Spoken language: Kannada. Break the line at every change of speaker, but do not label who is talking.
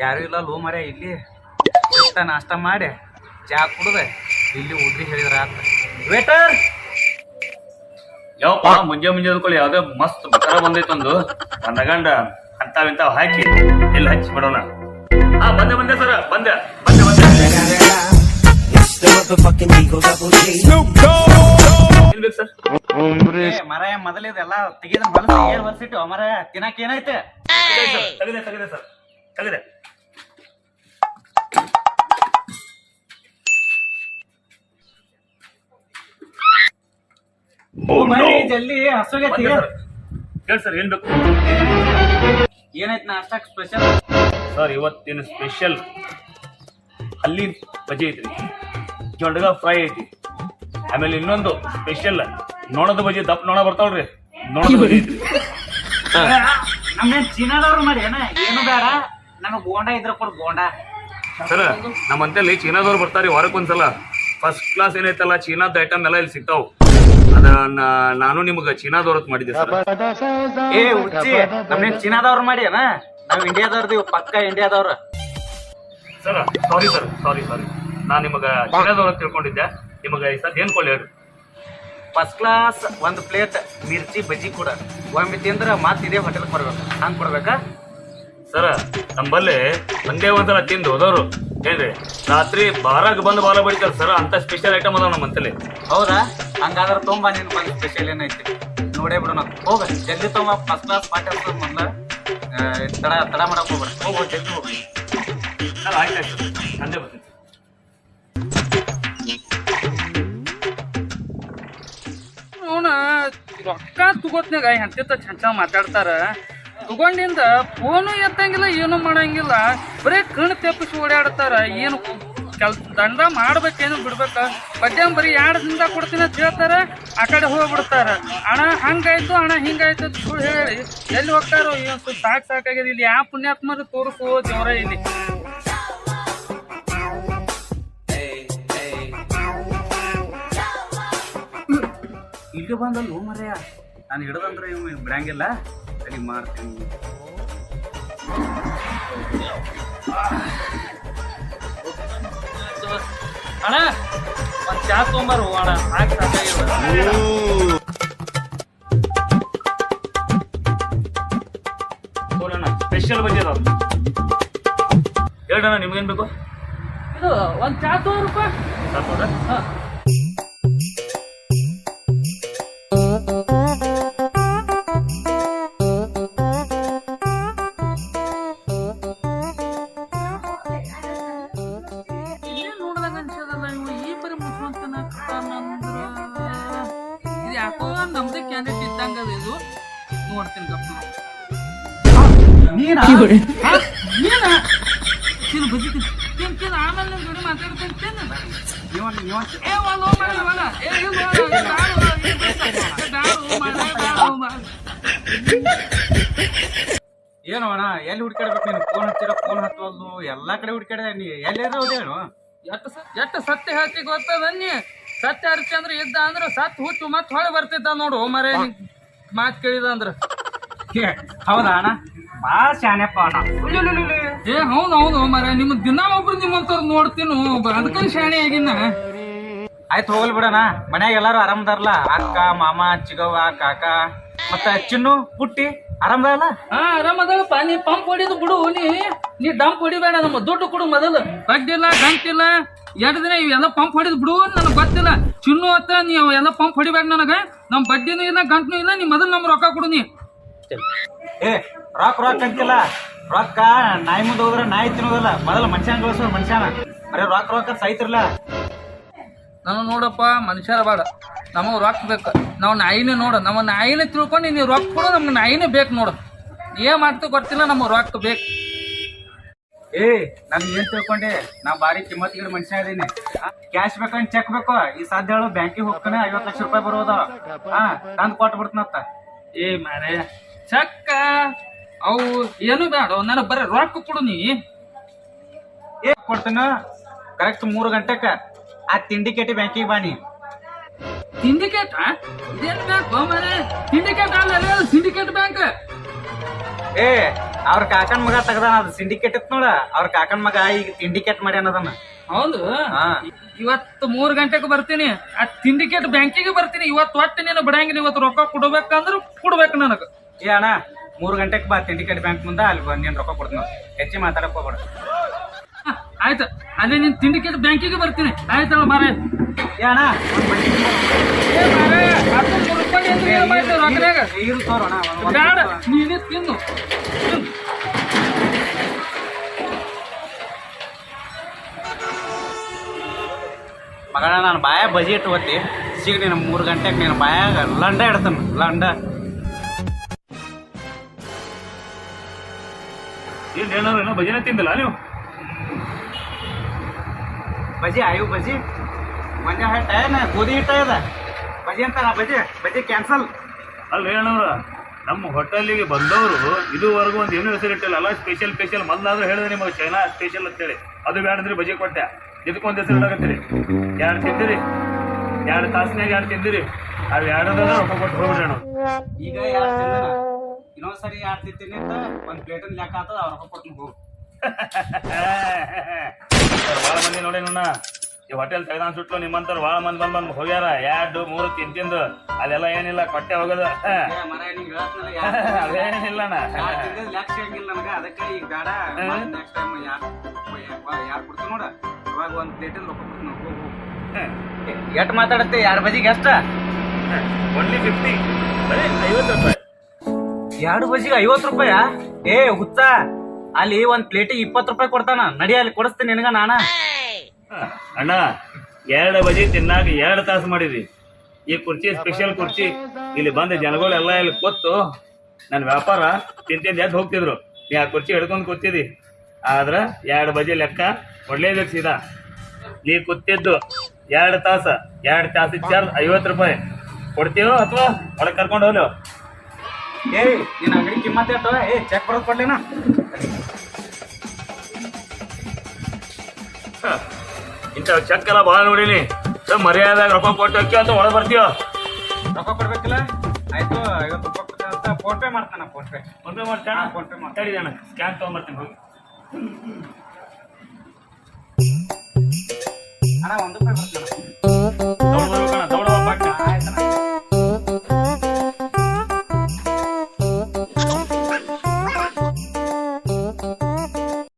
ಯಾರು ಇಲ್ಲ ಲೋ ಮರ ಇಲ್ಲಿ ನಾಷ್ಟ ಮಾಡಿ ಚಾ ಕುಡ್ದೆ ಇಲ್ಲಿ ಹುಡ್ರಿ ಹೇಳಿದ್ರ ಆತ ವೇಟರ್
ಯಾವಪ್ಪ ಮುಂಜೆ ಅಂದ್ಕೊಳ್ಳಿ ಯಾವ್ದೇ ಮಸ್ತ್ ಬಕರ ಬಂದೈತೆ ಒಂದು ನಗಂಡ ಅಂತಾವ್ ಹಾಕಿ ಎಲ್ಲಿ ಹಚ್ಚಿ ಬಿಡೋಣ. ಹಾ ಬಂದೆ ಸರ್ ಬಂದೆ. ಏನ್ ಬೇಕು ಸರ್?
ಮರ ಮೊದಲಿದೆಲ್ಲ ತೆಗಿದ ಹೊಲಸ ಏನ್ ಹೊಲಸಿಟ್ಟು ಮರ ತಿನ್ನಕ್ ಏನೈತೆ
ತೆಗಿದೆ ಸರ್ ತೆಗಿದೆ.
ಜಲ್ದಿ ಹಸುಗೆ
ಹೇಳಿ ಸರ್ ಏನ್ ಬೇಕು?
ಏನೈತ್ ನಾಷ್ಟಕ್ ಸ್ಪೆಷಲ್
ಸರ್ ಇವತ್ತಿನ ಸ್ಪೆಷಲ್ ಅಲ್ಲಿ ಬಜಿ ಐತ್ರಿ, ಜೊಂಡಗ ಫ್ರೈ ಐತಿ, ಆಮೇಲೆ ಇನ್ನೊಂದು ಸ್ಪೆಷಲ್ ನೋಣದ ಬಜಿ ದಪ್ಪ ನೋಣ ಬರ್ತಾವ್ರಿ ನೋಣದ ಬಜಿ ಐತ್ರಿ.
ನಮ್ಮೇನ್ ಚೀನಾದವ್ರು ಮಾಡಿ ಏನು ಬೇಡ ನನಗ್ ಬೋಂಡ ಇದ್ರ ಕೊಡ್ ಬೋಂಡ.
ಸರ್ ನಮ್ಮಂತಲ್ಲಿ ಚೀನಾದವ್ರು ಬರ್ತಾರಿ ವಾರಕ್ಕೆ ಒಂದ್ಸಲ. ಫಸ್ಟ್ ಕ್ಲಾಸ್ ಏನೈತಲ್ಲ ಚೀನಾದ ಐಟಮ್ ಎಲ್ಲ ಇಲ್ಲಿ ಸಿಗ್ತಾವ್. ಅದ ನಾನು ನಿಮ್ಗ ಚೀನಾದವ್ರ ಮಾಡಿದ್ದೆ ಸರ್.
ಏ ಹುಚ್ಚಿ ನಮ್ನೇನ್ ಚೀನಾದವ್ರು ಮಾಡಿ ನಾವ್ ಇಂಡಿಯಾದವ್ರದೀವ್ ಪಕ್ಕ ಇಂಡಿಯಾದವ್ರ.
ಸರ್ ಸಾರಿ ನಾನ್ ನಿಮಗ ಚೀನಾದವ್ರ ತಿಳ್ಕೊಂಡಿದ್ದೆ. ನಿಮಗ ಈ ಸದ್ ಏನ್ ಕೊಳ್ಳಿ ಹೇಳ್ರಿ?
ಫಸ್ಟ್ ಕ್ಲಾಸ್ ಒಂದ್ ಪ್ಲೇಟ್ ಮಿರ್ಚಿ ಬಜ್ಜಿ ಕೂಡ ಒಮ್ಮೆ ತಿಂದ್ರ ಮತ್ ಇದೇ ಹೋಟೆಲ್ ಕೊಡ್ಬೇಕು. ಹಂಗ್ ಕೊಡ್ಬೇಕಾ
ಸರ್? ನಮ್ಮಲ್ಲಿ ಒಂದೇ ಒಂದ್ಸಲ ತಿಂದು ಹೋದವ್ರು ಏನ್ರಿ ರಾತ್ರಿ ಬಾರಾಗ ಬಂದು ಬಾಲ ಬಡಿತಾರ ಸರ್. ಅಂತ ಸ್ಪೆಷಲ್ ಐಟಮ್ ಅದಾವ ನಮ್ಮಂತಲ್ಲಿ.
ಹೌದಾ? ಹಂಗಾದ್ರ ತೊಂಬ ನಿನ್ ಬಂದ್ ಸ್ಪೆಷಲ್ ಏನೈತಿ ನೋಡೇ ಬಿಡು. ನಾವು ಹೋಗ ಜಲ್ದಿ ತೊಂಬ. ಫಸ್ಟ್ ಕ್ಲಾಸ್ ಪಾಠ ಮೊದ್ಲ ತಡ ಮಾಡಕ್ ಹೋಗ್ಬೇಡ. ಹೋಗೋ ಜಲ್ದಿ ಹೋಗ್ರಿ
ಸರ್. ಆಯ್ತು ಸಂಜೆ ಬರ್ತೀನಿ.
ಅವನ ರೊಕ್ಕ ತಗೋತ್ನಾಗ ಎಂತಿತ್ತ ಚಂದ ಮಾತಾಡ್ತಾರ. ತಗೊಂಡಿಂದ ಫೋನು ಎತ್ತಂಗಿಲ್ಲ, ಏನು ಮಾಡಂಗಿಲ್ಲ, ಬರೀ ಕಣ್ಣು ತೆಪ್ಪಿಸಿ ಓಡಾಡ್ತಾರ. ಏನು ದಂಡ ಮಾಡ್ಬೇಕೇನು ಬಿಡ್ಬೇಕ? ಬಡ್ಡ್ಯಾಂ ಬರೀ 2 ದಿನದಾಗ ಕೊಡ್ತೀನಿ ಅಂತ ಹೇಳ್ತಾರ, ಆ ಕಡೆ ಹೋಗ್ಬಿಡ್ತಾರ. ಅಣ್ಣ ಹಂಗಾಯ್ತು ಅಣ್ಣ ಹಿಂಗಾಯ್ತು ಸುಳ್ಳು ಹೇಳಿ ಎಲ್ಲಿ ಹೋಗ್ತಾರೋ ಏನು ಸಾಕಾಗ್ಯದ. ಇಲ್ಲಿ ಯಾವ ಪುಣ್ಯಾತ್ಮರು ತೋರಿಸು ದೇವ್ರ ಇಲ್ಲಿ.
ಇಲ್ಲಿ ಬಂದಲ್ಲ ಮರ್ಯ ನಾನು ಹಿಡ್ದಂದ್ರೆ ಇವ್ ಬಿಡಂಗಿಲ್ಲ. ಸರಿ ಮಾಡ್ತೀನಿ.
ಅಣ್ಣ ಒಂದ್ ಚಾ ತೊಂಬಾರು ಅಣ್ಣ, ಸಾಕು ಸಾಕಾಗಿಲ್ಲ.
ಸ್ಪೆಷಲ್ ಬಜಿ ಅದಾವ ಹೇಳ್ರಣ್ಣ. ನಿಮ್ಗೇನ್ ಬೇಕು?
ಇದು ಒಂದ್ ಚಾ ತಗೋರಪ್ಪ.
ಸಾಕೋದ?
ಹಾ ಯಾಕೋ ನಮ್ದೇ ಕ್ಯಾಂಡಿಡೇಟ್ ಇದ್ದಂಗ ಇದು. ನೋಡ್ತೀನಿ ಗಪ್ಪ.
ನೀನ
ತಿನ್ನು ಬಜ್ಜಿ ತಿನ್ನು ಆಮೇಲೆ ನಿಮ್ ಜೋಡಿ ಮಾತಾಡ್ತೀನಿ. ತಿನ್ನು
ಏನು ಅಣ್ಣ ಎಲ್ಲಿ ಹುಡ್ಕಾಡ್ಬೇಕು ನೀನು? ಫೋನ್ ಹಚ್ಚಿರ ಫೋನ್ ಹತ್ತವಲ್ದು. ಎಲ್ಲಾ ಕಡೆ ಹುಡ್ಕಾಡಿದೆ. ನೀ ಎಲ್ಲೇನೋ ಹೋದೇನು?
ಎಷ್ಟು ಸತ್ಯ ಹೇಳ್ತಿ ಗೊತ್ತದ? ನೀ ಸತ್ಯ ಹರಿಚಂದ್ರ ಇದ್ದ ಅಂದ್ರ ಸತ್ ಹುಟ್ಟು ಮತ್ ಹೊಳೆ ಬರ್ತಿದ್ದ ನೋಡು ಮರೆ. ಮಾತ್ ಕೇಳಿದ ಅಂದ್ರ
ಹೌದಾ ಅಣ್ಣ? ಬಾಳ ಶಾನ್ಯಪ್ಪ ಅಣ್ಣ.
ಏ ಹೌದು ಮರೆ. ನಿಮ್ ದಿನ ಒಬ್ರು ನಿಮ್ಮಂತವ್ರು ನೋಡ್ತೀನು, ಅದಕ್ಕ ಶಾಣೆ ಆಗಿನ.
ಆಯ್ತು ಹೋಗಲ್ ಬಿಡಣ. ಮನ್ಯಾಗ ಎಲ್ಲಾರು ಆರಾಮದಾರಲ್ಲ? ಅಕ್ಕ ಮಾಮ ಚಿಗವ್ವ ಕಾಕ ಮತ್ತ ಚಿನ್ನು ಪುಟ್ಟಿ ಆರಾಮದಾರಲ್ಲ?
ಹಾ ಆರಾಮದಲ್ಲಪ್ಪ. ನೀ ಪಂಪ್ ಹೊಡಿದು ಬಿಡು. ನೀ ಡಂಪ್ ಹೊಡಿಬೇಡ. ನಮ್ಮ ದುಡ್ಡು ಕೊಡು ಮೊದಲು. ಬಡ್ಡಿಲ್ಲ ಗಂಟಿಲ್ಲ 2 ದಿನ ಇವೆಲ್ಲ ಪಂಪ್ ಹೊಡಿದ್ ಬಿಡು. ನನಗೆ ಗೊತ್ತಿಲ್ಲ ಚಿನ್ನು ಅತ್ತ. ನೀವು ಎಲ್ಲ ಪಂಪ್ ಹೊಡಿಬೇಡ ನನಗ. ನಮ್ ಬಡ್ಡಿನೂ ಇಲ್ಲ ಗಂಟನೂ ಇಲ್ಲ. ನೀ ಮೊದಲು ನಮ್ ರೊಕ್ಕ ಕೊಡು. ನೀ
ಏ ರೊಕ್ಕ ಅಂತಿಲ್ಲ. ರೊಕ್ಕ ನಾಯಿ ಮುಂದೆ ಹೋದ್ರೆ ನಾಯಿ ತಿನ್ನೋದಲ್ಲ. ಮೊದಲು ಮನುಷ್ಯನ ಗಳಿಸೋ ಮನುಷ್ಯನ. ಬರೀ ರೊಕ್ಕ ಸೈತಿರ್ಲ.
ನಾನು ನೋಡಪ್ಪ ಮನುಷ್ಯರ ಬೇಡ, ನಮಗ್ ರೊಕ್ಕ ಬೇಕು. ನಾವು ನಾಯಿನೇ ನೋಡು. ನಮ್ಮ ನಾಯಿನೇ ತಿಳ್ಕೊಂಡು ನೀವು ರೊಕ್ಕ ಕೊಡು. ನಮ್ಗೆ ನಾಯಿನೇ ಬೇಕು ನೋಡು. ಏನ್ ಮಾಡ್ತೀವಿ ಗೊತ್ತಿಲ್ಲ, ನಮಗ್ ರೊಕ್ಕ ಬೇಕು.
ಏ ನನ್ ಏನ್ ತಿಳ್ಕೊಂಡೆ? ನಾ ಬಾರಿ ಕಿಮ್ಮತ್ತಿಗೆ ಮನುಷ್ಯ ಇದೀನಿ. ಕ್ಯಾಶ್ ಬೇಕಂದ್ ಚೆಕ್ ಬೇಕು. ಈ ಸಾಧ್ಯ ಹೇಳು ಬ್ಯಾಂಕಿಗೆ ಹೋಗ್ತಾನೆ 50 ಲಕ್ಷ ರೂಪಾಯಿ ಬರೋದ. ತಂದ್ ಕೊಟ್ಟು ಬಿಡ್ತನತ್ತ.
ಏ ಮಾರೇ ಚಕ್ಕ ಅವು ಏನು ಬೇಡ, ನನಗ್ ಬರೀ ರೊಕ್ಕ ಕೊಡು. ನೀ
ಏ ಕೊಡ್ತಾನ ಕರೆಕ್ಟ್ 3 ಗಂಟೆಕ ಆ ಸಿಂಡಿಕೇಟ್ ಬ್ಯಾಂಕಿಗೆ ಬಾನಿ.
ಸಿಂಡಿಕೇಟ್? ಇದೇನು ಬ್ಯಾಂಕ್ ಮಾರೇ? ಸಿಂಡಿಕೇಟ್ ಅಲ್ಲ, ಸಿಂಡಿಕೇಟ್ ಬ್ಯಾಂಕ್.
ಏ ಅವ್ರ ಕಾಕನ್ ಮಗ ತೆಗ್ದಾನ, ಅದು ಸಿಂಡಿಕೇಟ್ ಇತ್ತು ನೋಡ, ಅವ್ರ ಕಾಕನ್ ಮಗ ಈಗ ಸಿಂಡಿಕೇಟ್ ಮಾಡ್ಯಾನ ಅದನ್ನ.
ಹೌದು
ಹಾ
ಇವತ್ತು 3 ಗಂಟೆಗೆ ಬರ್ತೀನಿ, ಆ ಸಿಂಡಿಕೇಟ್ ಬ್ಯಾಂಕಿಗೆ ಬರ್ತೀನಿ. ಇವತ್ತು ಒಟ್ಟು ನೀನು ಬಿಡಂಗಿಲ್ಲ, ಇವತ್ತು ರೊಕ್ಕ ಕೊಡ್ಬೇಕಂದ್ರೆ ಕೊಡ್ಬೇಕು ನನಗ.
ಏ ಅಣ್ಣ 3 ಗಂಟೆಗೆ ಬಾ ಸಿಂಡಿಕೇಟ್ ಬ್ಯಾಂಕ್ ಮುಂದೆ, ಅಲ್ಲಿ ಬಂದು ನೀನು ರೊಕ್ಕ ಕೊಡ್ತೀನಿ. ಹೆಚ್ಚಿ ಮಾತಾಡಕ್ ಹೋಗ್ಬೇಡ.
ಆಯ್ತು, ಅಲ್ಲಿ ನೀನ್ ಸಿಂಡಿಕೇಟ್ ಬ್ಯಾಂಕಿಗೆ ಬರ್ತೀನಿ. ಆಯ್ತಲ್ಲ ಮಾರ.
ಏ ಅಣ್ಣ
ರೊಕ್ಕನಾಗ
ನೀರು ತೋರೋಣ.
ಬೇಡ, ನೀನೇ ತಿನ್ನು.
ಮಗಳ ನಾನು ಬಾಯ ಬಜಿ ಇಟ್ಟು ಹೋಗ್ತಿ ಸಿಗ ನೀನು 3 ಗಂಟೆಗೆ ನೀನು ಬಾಯಾಗ ಲಂಡ ಇಡ್ತಾನ. ಲಂಡ
ಏನೋ ಭಜನೆ ತಿಂದಿಲ್ಲ ನೀವು?
ಬಜಿ ಆಯು ಬಜಿ ಮಂಜಾ ಹಿಟ್ಟ ಏನ ಗೋಧಿ ಹಿಟ್ಟ ಇದ ಬಜಿ ಅಂತಾರ. ಬಜಿ ಕ್ಯಾನ್ಸಲ್.
ಅಲ್ರಿ ಅಣ್ಣವ್ರ, ನಮ್ಮ ಹೋಟೆಲಿಗೆ ಬಂದವರು ಇದುವರೆಗೂ ಒಂದು ಏನೂ ಹೆಸರಿಟ್ಟಿಲ್ಲ. ಅಲ್ಲ ಸ್ಪೆಷಲ್ ಮೊದಲಾದ್ರೂ ಹೇಳಿದ್ರೆ ನಿಮಗೆ ಚೈನಾ ಸ್ಪೆಷಲ್ ಅಂತೇಳಿ, ಅದು ಬೇಡಂದ್ರೆ ಬಜಿ ಕೊಟ್ಟೆ. ಇದಕ್ಕೊಂದು ಹೆಸರು ಇಡಕತ್ತೀರಿ. 2 ತಿಂದಿರಿ, 2 ತಾಸಿನಾಗ 2 ತಿಂದಿರಿ. ಅವು 2 ರೊಕ್ಕ ಕೊಟ್ಟು ಹೋಗ್ಬಿಡ್ರಿ ಅಣ್ಣ.
ಈಗ 2 ತಿಂದ ಇನ್ನೊಂದ್ಸರಿ 2 ತಿಂತೀನಿ ಅಂತ ಒಂದು ಪ್ಲೇಟಿನ ಲೆಕ್ಕ ಆಗ್ತದ, ಅವ್ರ ರೊಕ್ಕ ಕೊಟ್ಟು ಹೋಗು.
ಭಾಳ ಮಂದಿ ನೋಡಿ ನನ್ನ ಈ ಹೋಟೆಲ್ ತೆಗ್ದಾನ್ ಸುಟ್ಲು. ನಿಮ್ಮಂತವ್ರು ಭಾಳ ಮಂದಿ ಬಂದು ಹೋಗ್ಯಾರ. 2, 3 ತಿಂದು ಅಲ್ಲೆಲ್ಲ ಏನಿಲ್ಲ, ಕೊಟ್ಟೆ ಹೋಗೋದು. ಅದೇನಿಲ್ಲ
ಲೆಕ್ಕ ಸಿಗಂಗಿಲ್ಲ ನನಗೆ, ಅದಕ್ಕೆ ಈಗ ಬೇಡ. ನೆಕ್ಸ್ಟ್ ಟೈಮ್ ಯಾರು ಕೊಡ್ತೀವಿ ನೋಡ, ಅವಾಗ ಒಂದು ಪ್ಲೇಟಿನ ರೊಕ್ಕ ಕೊಡ್ತೀನಿ. ಹೋಗು. ಎಷ್ಟು ಮಾತಾಡತ್ತೆ? 2 ಬಜಿಗೆ ಎಷ್ಟ?
ಓನ್ಲಿ 50, ಬರೀ 50 ರೂಪಾಯಿ.
2 ಬಜಿಗೆ 50 ರೂಪಾಯ? ಏ ಹುಚ್ಚ, ಅಲ್ಲಿ ಒಂದ್ ಪ್ಲೇಟಿಗೆ 20 ರೂಪಾಯಿ ಕೊಡ್ತಾನ. ನಡಿ, ಅಲ್ಲಿ ಕೊಡಿಸ್ತೀನಿ ನಿನಗ ನಾನ.
ಅಣ್ಣ 2 ಬಜಿ ತಿನ್ನಾಗ 2 ತಾಸು ಮಾಡಿದ್ವಿ. ಈ ಕುರ್ಚಿ ಸ್ಪೆಷಲ್ ಕುರ್ಚಿ, ಇಲ್ಲಿ ಬಂದ ಜನಗಳೆಲ್ಲ ಇಲ್ಲಿ ಕೂತು ನನ್ನ ವ್ಯಾಪಾರ ತಿಂತಿಂದ ಎದ್ದು ಹೋಗ್ತಿದ್ರು. ನೀ ಆ ಕುರ್ಚಿ ಹಿಡ್ಕೊಂಡು ಕೂತಿದ್ದಿ, ಆದ್ರ 2 ಬಜಿ ಲೆಕ್ಕ ಕೊಡ್ಲೇಬೇಕು ಸೀದಾ. ನೀ ಕೂತಿದ್ದು 2 ತಾಸು, 2 ತಾಸಿಗೆ ಚಾರ್ಜ್ 50 ರೂಪಾಯಿ ಕೊಡ್ತೀವೋ ಅಥವಾ ಒಳಗೆ ಕರ್ಕೊಂಡು ಹೋಗ್ಲೋ?
ಏ ನಿನ್ನ ಅಂಗಡಿ ಕಿಮ್ಮತ್ ಎಷ್ಟು? ಏ ಚೆಕ್ ಬರೋದು ಕೊಡ್ಲೇನಾ?
ಇಂಥ ಚೆಕ್ ಎಲ್ಲ ಭಾಳ ನೋಡೀನಿ. ಮರ್ಯಾದಾಗ ರೊಕ್ಕ ಕೊಟ್ಟು ಹೋಗ್ತೀವ ಅಂತ ಒಳಗೆ ಬರ್ತೀವ.
ರೊಕ್ಕ ಕೊಡ್ಬೇಕಿಲ್ಲ? ಆಯ್ತು, 50 ರೂಪಾಯಿ ಫೋನ್ ಪೇ ಮಾಡ್ತಾನ. ಫೋನ್ ಪೇ
ಮಾಡ್ತಾನ.
ಫೋನ್ ಪೇ ಮಾಡ್ತಾನೆ.
ಅಣ್ಣ ಸ್ಕ್ಯಾನ್ ತೊಗೊಂಬರ್ತೀನಿ ಹೋಗಿ.
ಅಣ್ಣ 1 ರೂಪಾಯಿ ಬರ್ತಾನ.